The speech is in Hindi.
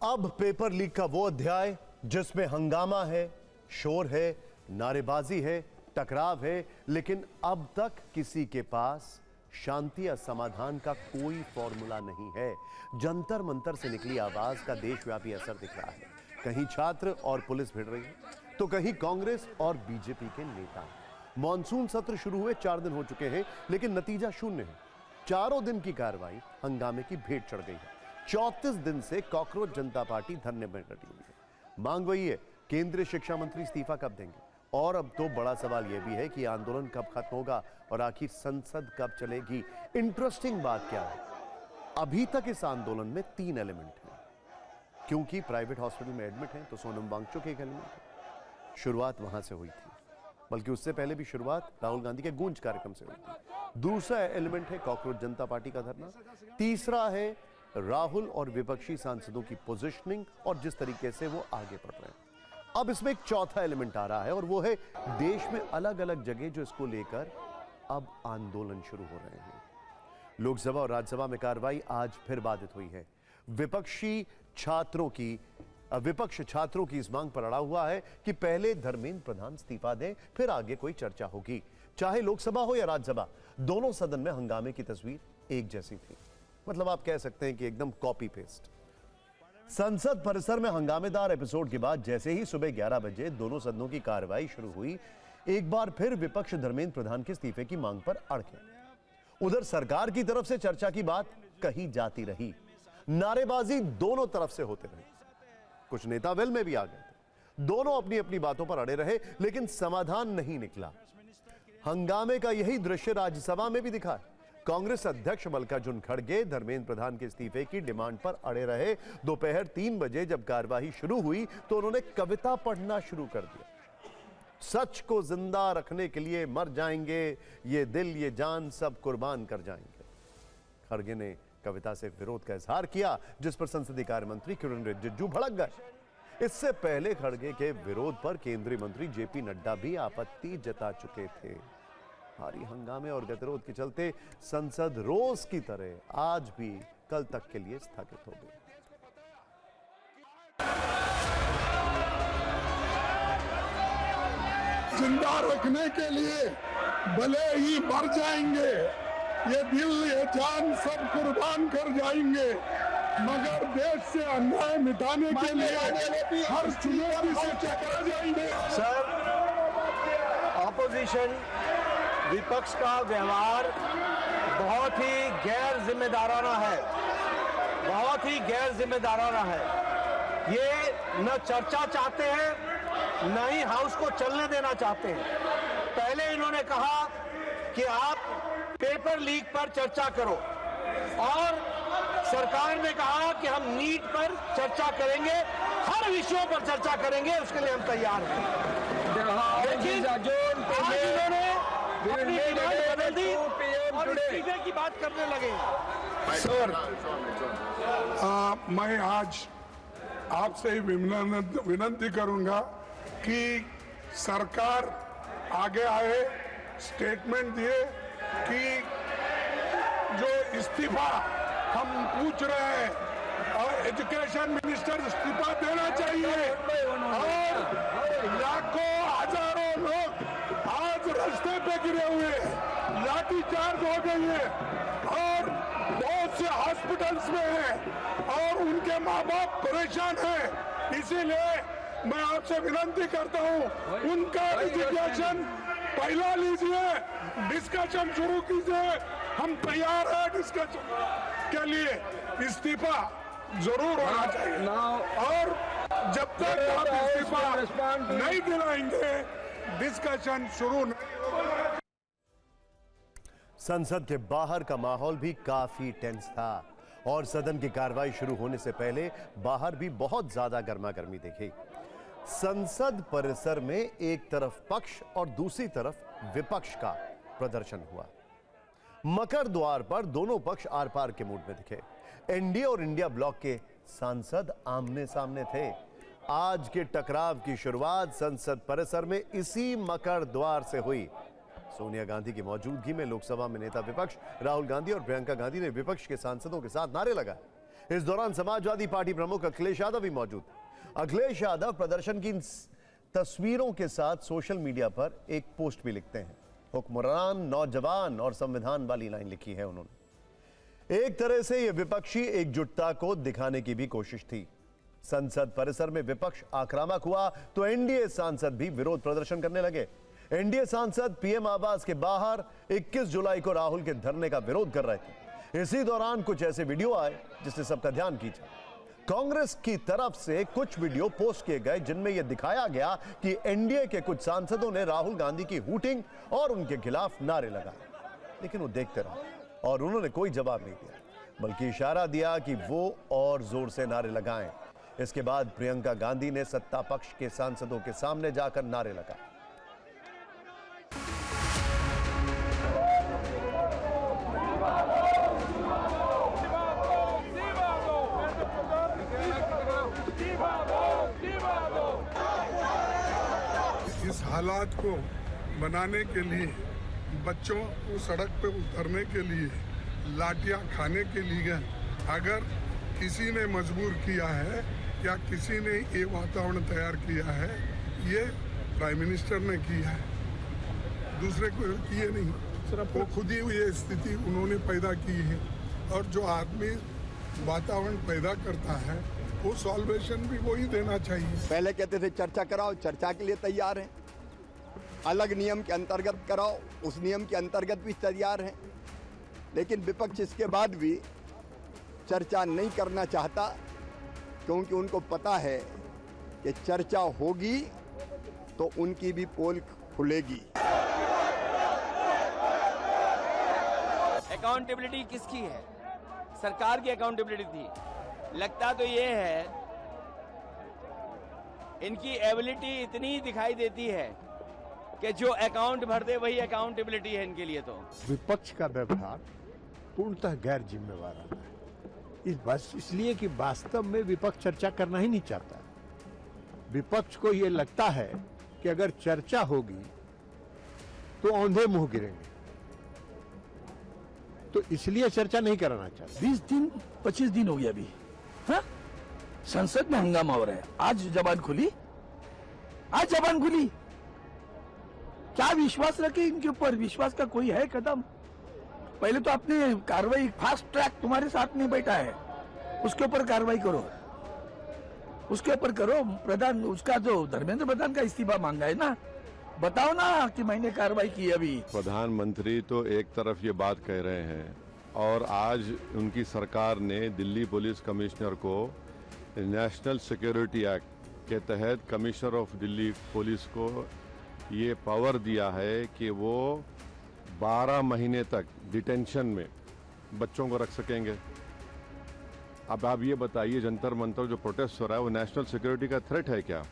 अब पेपर लीक का वो अध्याय जिसमें हंगामा है, शोर है, नारेबाजी है, टकराव है, लेकिन अब तक किसी के पास शांति या समाधान का कोई फॉर्मूला नहीं है। जंतर मंतर से निकली आवाज का देशव्यापी असर दिख रहा है। कहीं छात्र और पुलिस भिड़ रही है, तो कहीं कांग्रेस और बीजेपी के नेता। मॉनसून सत्र शुरू हुए 4 दिन हो चुके हैं, लेकिन नतीजा शून्य है। चारों दिन की कार्रवाई हंगामे की भेंट चढ़ गई है। 34 दिन से कॉकरोच जनता पार्टी धरने में डटी हुई है। मांग वही है, केंद्रीय शिक्षा मंत्री इस्तीफा कब देंगे? और अब तो बड़ा सवाल यह भी है कि आंदोलन कब खत्म होगा और आखिर संसद कब चलेगी। इंटरेस्टिंग बात क्या है, अभी तक इस आंदोलन में 3 एलिमेंट हैं। क्योंकि प्राइवेट हॉस्पिटल में एडमिट हैं, तो सोनम वांगचुक एक एलिमेंट है। शुरुआत वहां से हुई थी, बल्कि उससे पहले भी शुरुआत राहुल गांधी के गूंज कार्यक्रम से हुई थी। दूसरा एलिमेंट है कॉकरोच जनता पार्टी का धरना। तीसरा है राहुल और विपक्षी सांसदों की पोजीशनिंग और जिस तरीके से वो आगे बढ़ रहे हैं। अब इसमें एक चौथा एलिमेंट आ रहा है, और वो है देश में अलग अलग जगह जो इसको लेकर अब आंदोलन शुरू हो रहे हैं। लोकसभा और राज्यसभा में कार्रवाई आज फिर बाधित हुई है। विपक्ष छात्रों की इस मांग पर अड़ा हुआ है कि पहले धर्मेंद्र प्रधान इस्तीफा दें, फिर आगे कोई चर्चा होगी। चाहे लोकसभा हो या राज्यसभा, दोनों सदन में हंगामे की तस्वीर एक जैसी थी। मतलब आप कह सकते हैं कि एकदम कॉपी पेस्ट। संसद परिसर में हंगामेदार एपिसोड के बाद जैसे ही सुबह 11 बजे दोनों सदनों की कार्रवाई शुरू हुई, एक बार फिर विपक्ष धर्मेंद्र प्रधान के इस्तीफे की मांग पर अड़ गया। उधर सरकार की तरफ से चर्चा की बात कही जाती रही, नारेबाजी दोनों तरफ से होते रहे। कुछ नेता वेल में भी आ गए थे। दोनों अपनी अपनी बातों पर अड़े रहे, लेकिन समाधान नहीं निकला। हंगामे का यही दृश्य राज्यसभा में भी दिखा है। कांग्रेस अध्यक्ष मल्लिकार्जुन खड़गे धर्मेंद्र प्रधान के इस्तीफे की डिमांड पर अड़े रहे। दोपहर 3 बजे जब कार्यवाही शुरू हुई, तो उन्होंने कविता पढ़ना शुरू कर दिया। सच को जिंदा रखने के लिए मर जाएंगे, ये दिल ये जान सब कुर्बान कर जाएंगे। खड़गे ने कविता से विरोध का इजहार किया, जिस पर संसदीय कार्य मंत्री किरण रिजिजू भड़क गए। इससे पहले खड़गे के विरोध पर केंद्रीय मंत्री जेपी नड्डा भी आपत्ति जता चुके थे। भारी हंगामे और गतिरोध के चलते संसद रोज की तरह आज भी कल तक के लिए स्थगित हो गई। जिंदा रखने के लिए भले ही मर जाएंगे, ये दिल ये जान सब कुर्बान कर जाएंगे, मगर देश से अन्याय मिटाने के लिए हर चुनौती से टकरा जाएंगे। सर, ऑपोजिशन विपक्ष का व्यवहार बहुत ही गैर जिम्मेदाराना है, बहुत ही गैर जिम्मेदाराना है। ये न चर्चा चाहते हैं, न ही हाउस को चलने देना चाहते हैं। पहले इन्होंने कहा कि आप पेपर लीक पर चर्चा करो, और सरकार ने कहा कि हम नीट पर चर्चा करेंगे, हर विषयों पर चर्चा करेंगे, उसके लिए हम तैयार हैं। लेकिन आज इन्होंने अपनी डिमांड बदल दी और इस्तीफे की बात करने लगे। सर, मैं आज आपसे ही विनती करूंगा कि सरकार आगे आए, स्टेटमेंट दिए कि जो इस्तीफा हम पूछ रहे हैं, और एजुकेशन मिनिस्टर इस्तीफा देना चाहिए। और लाखों हजारों लोग आज रास्ते पे गिरे हुए, लाठीचार्ज हो गई है, और बहुत से हॉस्पिटल्स में हैं, और उनके माँ बाप परेशान हैं। इसीलिए मैं आपसे विनती करता हूँ, उनका रिजिग्नेशन पहला लीजिए, डिस्कशन शुरू कीजिए। हम तैयार हैं डिस्कशन के लिए। इस्तीफा जरूर होना चाहिए, और जब तक आप इस्तीफा नहीं दिलाएंगे, डिस्कशन शुरू नहीं होगा। संसद के बाहर का माहौल भी काफी टेंस था, और सदन की कार्रवाई शुरू होने से पहले बाहर भी बहुत ज्यादा गर्मागर्मी दिखी। संसद परिसर में एक तरफ पक्ष और दूसरी तरफ विपक्ष का प्रदर्शन हुआ। मकर द्वार पर दोनों पक्ष आर पार के मूड में दिखे। एनडीए और इंडिया ब्लॉक के सांसद आमने सामने थे। आज के टकराव की शुरुआत संसद परिसर में इसी मकर द्वार से हुई। सोनिया गांधी की मौजूदगी में लोकसभा में नेता विपक्ष राहुल गांधी और प्रियंका गांधी ने विपक्ष के सांसदों के साथ नारे लगाए। इस दौरान समाजवादी पार्टी प्रमुख अखिलेश यादव भी मौजूद थे। अखिलेश यादव प्रदर्शन की तस्वीरों के साथ सोशल मीडिया पर एक पोस्ट भी लिखते हैं। हुक्मरान, नौजवान और संविधान वाली लाइन लिखी है उन्होंने। एक तरह से यह विपक्षी एकजुटता को दिखाने की भी कोशिश थी। संसद परिसर में विपक्ष आक्रामक हुआ तो एनडीए सांसद भी विरोध प्रदर्शन करने लगे। एनडीए सांसद पीएम आवास के बाहर 21 जुलाई को राहुल के धरने का विरोध कर रहे थे। इसी दौरान कुछ ऐसे वीडियो आए जिसने सबका ध्यान खींचा। कांग्रेस की तरफ से कुछ वीडियो पोस्ट किए गए जिनमें यह दिखाया गया कि एनडीए के कुछ सांसदों ने राहुल गांधी की हूटिंग और उनके खिलाफ नारे लगाए, लेकिन वो देखते रहे और उन्होंने कोई जवाब नहीं दिया, बल्कि इशारा दिया कि वो और जोर से नारे लगाएं। इसके बाद प्रियंका गांधी ने सत्ता पक्ष के सांसदों के सामने जाकर नारे लगाए। इस हालात को बनाने के लिए, बच्चों को सड़क पे उतरने के लिए, लाठियां खाने के लिए अगर किसी ने मजबूर किया है या किसी ने ये वातावरण तैयार किया है, ये प्राइम मिनिस्टर ने किया है, दूसरे को किए नहीं। वो खुद ही ये स्थिति उन्होंने पैदा की है और जो आदमी वातावरण पैदा करता है वो सॉल्वेशन भी वही देना चाहिए। पहले कहते थे चर्चा कराओ, चर्चा के लिए तैयार हैं। अलग नियम के अंतर्गत कराओ, उस नियम के अंतर्गत भी तैयार हैं। लेकिन विपक्ष इसके बाद भी चर्चा नहीं करना चाहता, क्योंकि उनको पता है कि चर्चा होगी तो उनकी भी पोल खुलेगी। अकाउंटेबिलिटी किसकी है? सरकार की अकाउंटेबिलिटी थी। लगता तो ये है इनकी एबिलिटी इतनी दिखाई देती है कि जो अकाउंट भर दे वही अकाउंटेबिलिटी है इनके लिए। तो विपक्ष का व्यवहार पूर्णतः गैर जिम्मेवाराना है। इस बस इसलिए कि वास्तव में विपक्ष चर्चा करना ही नहीं चाहता। विपक्ष को ये लगता है कि अगर चर्चा होगी तो औंधे मुंह गिरेंगे, तो इसलिए चर्चा नहीं कराना चाहता। 20 दिन 25 दिन हो गया अभी। हाँ? संसद में हंगामा हो रहा है। आज जबान खुली, आज जबान खुली। क्या विश्वास रखे इनके ऊपर? विश्वास का कोई है कदम? पहले तो आपने कार्रवाई, फास्ट ट्रैक तुम्हारे साथ में बैठा है, उसके ऊपर कार्रवाई करो, उसके ऊपर करो। प्रधान, उसका जो धर्मेंद्र प्रधान का इस्तीफा मांगा है ना, बताओ ना कि मैंने कार्रवाई की। अभी प्रधानमंत्री तो एक तरफ ये बात कह रहे हैं और आज उनकी सरकार ने दिल्ली पुलिस कमिश्नर को नेशनल सिक्योरिटी एक्ट के तहत कमिश्नर ऑफ दिल्ली पुलिस को ये पावर दिया है कि वो 12 महीने तक डिटेंशन में बच्चों को रख सकेंगे। अब आप ये बताइए, जंतर मंतर जो प्रोटेस्ट हो रहा है वो नेशनल सिक्योरिटी का थ्रेट है क्या?